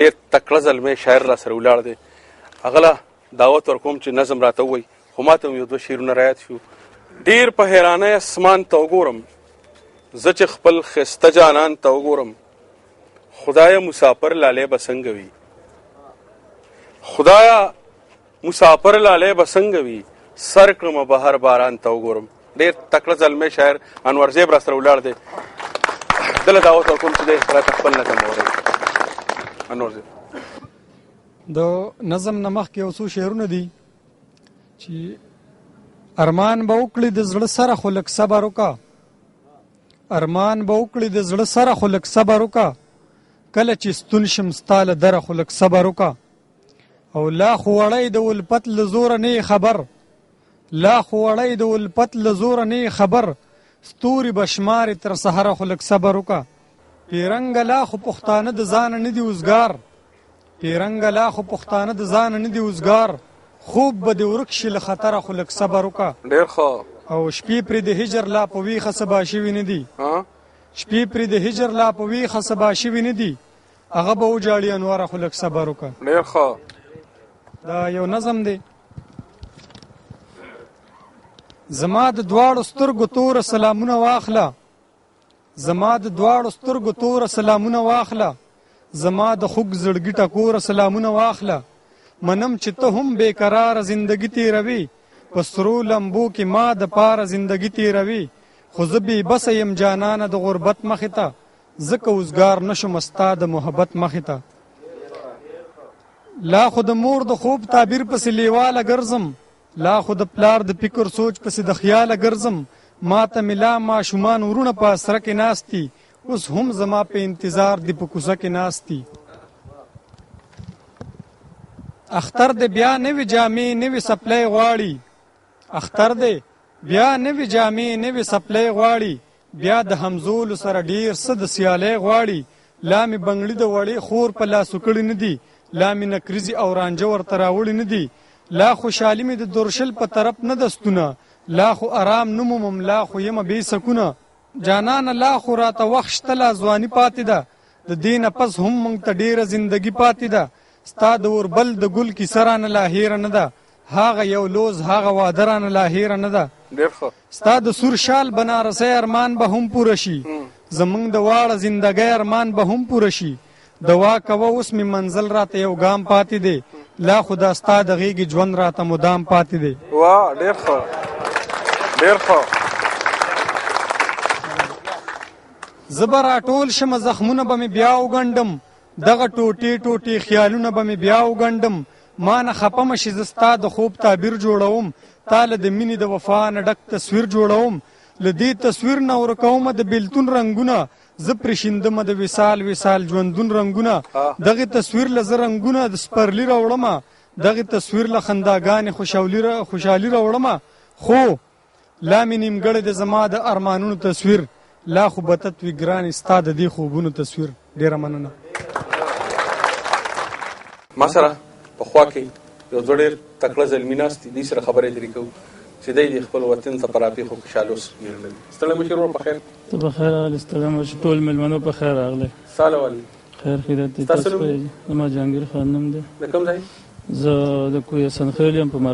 ډېر تکړه زلمی شاعر را سره ولاړ دی. هغه له دعوت ورکوم چې نظم راته ووایي، خو ما ته هم یو دوه شعرونه رایاد شو. ډېر په حیرانۍ اسمان ته وګورم، زه چې خپل ښایسته جانان ته وګورم، خدایه مسافر لالی به څنګه وي، خدایه مسافر لالی به څنګه وي، سر کړمه بهر باران ته وګورم. ډېر تکړه زلمی شاعر انور زیب را سره ولاړ دی. ده له دعوت ورکوم چې دی راته خپل نظم ووایي. انور زیب د نظم نه مخکې یو څو شعرونه دي چې ارمان به وکړي د زړه سره خو لږ صبر وکړه، ارمان به وکړي د زړه سره خو لږ صبر وکړه، کله چې ستون شم ستا له دره خو لږ صبر وکړه. او لا خو وړی د الفت له زوره نه خبر، لا خو وړی د الفت له زوره نه خبر، ستوري به شمارې تر سهره خو لږ صبر وکړه. پیرنګه لا خو پښتانه د ځانه نه دي اوزګار، پیرنګه لا خو پښتانه د ځانه نه دي اوزګار، خوب به دې ورک شي له خطره خو لږ صبر وکړه. ډېر ښه. او شپې پرې د هجر لا په ویښه سبا شوي نه دي، شپې پرې د هجر لا په ویښه سبا شوي نه دي، هغه به وجاړي انواره خو لږ صبر وکړه. ډېر ښه. دا یو نظم دی. زما د دواړو سترګو توره سلامونه واخله، زما د دواړو سترګو توره سلامونه واخله، زما د خوږ زړګي ټکوره سلامونه واخله. منم چې ته هم بېقراره زندګي تېروي، په سرو لمبو کې ما د پاره زندګي تېروي، خو زه بې بسه یم جانانه د غربت مخې ته، ځکه اوزګار نه شم ستا د محبت مخې ته. لا خو د مور د خوب تعبیر پسې لیواله ګرځم، لا خو د پلار د فکر سوچ پسې د خیاله ګرځم، ما ته ملا ماشومان ورونه په اسره کې ناستي، اوس هم زما په انتظار دی په کوڅه کې ناستي. اختر دې بیا نوې جامې نوې سپلی غواړي، اختر دې بیا نوې جامې نوې سپلی غواړي، بیا د همزولو سره ډېر څه د سیالۍ غواړي. لا مې بنګړي د وړې خور په لاسو کړي نه دي، لا مې نکریزي او رانجه ورته راوړي نه دي، لا خوشحالي مې د درشل په طرف نه دستونه، لا خو ارام نه مومم، لا خو یمه بې سکونه. جانانه لا خو راته وخت شته، لا ځواني پاتې ده، د دې نه پس هم موږ ته ډېره زندګي پاتې ده. ستا د اوربل د ګل کیسه رانه لا هیره نه ده، هغه یو لوز هغه واده رانه لا هیره نه ده. ستا د سور شال بنارسۍ ارمان به هم پوره شي، زموږ د واړه زندګۍ ارمان به هم پوره شي. دوا کوه اوس مې منزل راته یو ګام پاتې دی، لا خو دا ستا د غېږې ژوند راته مدام پاتې دی. واه ډېر ښه، ډېر ښه. زه به راټول شمه زخمونه به مې بیا وګنډم، دغه ټوټې ټوټې خیالونه به مې بیا وګنډم. ما نه خفه مه شي، زه ستا د خوب تعبیر جوړوم، تا له د مینې د وفا نه ډک تصویر جوړوم. له دې تصویر نه ورکومه د بېلتون رنګونه، زه پرې شیندمه د وصال وصال ژوندون رنګونه. دغې تصویر له زه رنګونه د سپرلي راوړمه، دغې تصویر له خنداګانې خوشحالي راوړمه. خو لا مې نیمګړی د زما د ارمانونو تصویر، لا خو بتت وي ګرانې ستا د دې خوبونو تصویر. ډېره مننه. ما سره په خوا کې یو دوه ډېر تکړه زلمي ناست دي، دوی سره خبرې درې کوو چې دی د خپل وطن ته په راپېښو خوشحاله اوس. ستړی مشر ورور په خیر؟ ته په خیر راغلې. ستړی مشر ټول مېلمنو په خیر راغلی. ستا له والي خیر خیرات دی. تاسو نوم؟ زما جهانګیر خان نوم دی. د کوم ځای؟ زه د کوهستان خیل یم په